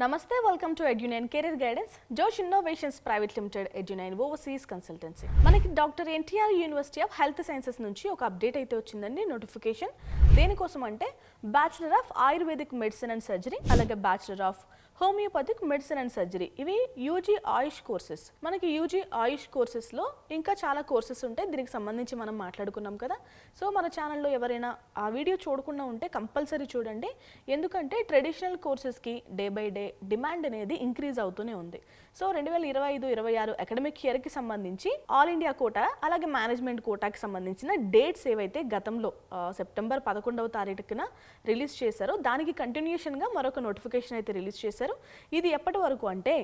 Namaste, welcome to EduNine Career Guidance, Josh Innovations Private Limited, EduNine Overseas Consultancy. మనకి doctor NTR university of health sciences నుంచి ఒక update అయితే వచ్చిందండి, notification. దేనికోసం అంటే bachelor of ayurvedic medicine and surgery, అలాగే bachelor of homeopathic medicine and surgery. ఇవి UG AYUSH courses. మనకి యూజీ ఆయుష్ కోర్సెస్లో ఇంకా చాలా కోర్సెస్ ఉంటాయి, దీనికి సంబంధించి మనం మాట్లాడుకున్నాం కదా. సో మన ఛానల్లో ఎవరైనా ఆ వీడియో చూడకుండా ఉంటే కంపల్సరీ చూడండి, ఎందుకంటే ట్రెడిషనల్ కోర్సెస్కి డే బై డే డిమాండ్ అనేది ఇంక్రీజ్ అవుతూనే ఉంది. సో 2025-26 అకాడమిక్ ఇయర్కి సంబంధించి ఆల్ ఇండియా కోటా అలాగే మేనేజ్మెంట్ కోటాకి సంబంధించిన డేట్స్ ఏవైతే గతంలో సెప్టెంబర్ 11వ తారీఖున రిలీజ్ చేశారో దానికి కంటిన్యూషన్గా మరొక నోటిఫికేషన్ అయితే రిలీజ్ చేశారు. ఇది ఎప్పటి వరకు అంటే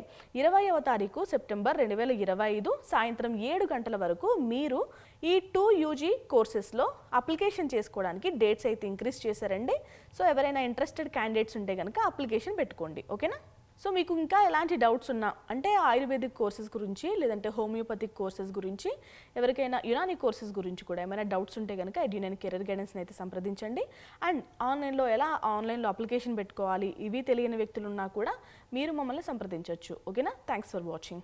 20వ తారీఖు సెప్టెంబర్ 2025 సాయంత్రం 7 గంటల వరకు మీరు ఈ 2 యూజీ కోర్సెస్లో అప్లికేషన్ చేసుకోవడానికి డేట్స్ అయితే ఇంక్రీజ్ చేశారండి. సో ఎవరైనా ఇంట్రెస్టెడ్ క్యాండిడేట్స్ ఉంటే కనుక అప్లికేషన్ పెట్టుకోండి, ఓకేనా. సో మీకు ఇంకా ఎలాంటి డౌట్స్ ఉన్నా అంటే ఆయుర్వేదిక్ కోర్సెస్ గురించి లేదంటే హోమియోపతిక్ కోర్సెస్ గురించి, ఎవరికైనా యునానీ కోర్సెస్ గురించి కూడా ఏమైనా డౌట్స్ ఉంటే కనుక EduNine కెరీర్ గైడెన్స్ని అయితే సంప్రదించండి. అండ్ ఆన్లైన్లో అప్లికేషన్ పెట్టుకోవాలి ఇవి తెలియని వ్యక్తులు ఉన్నా కూడా మీరు మమ్మల్ని సంప్రదించవచ్చు, ఓకేనా. Thanks for watching.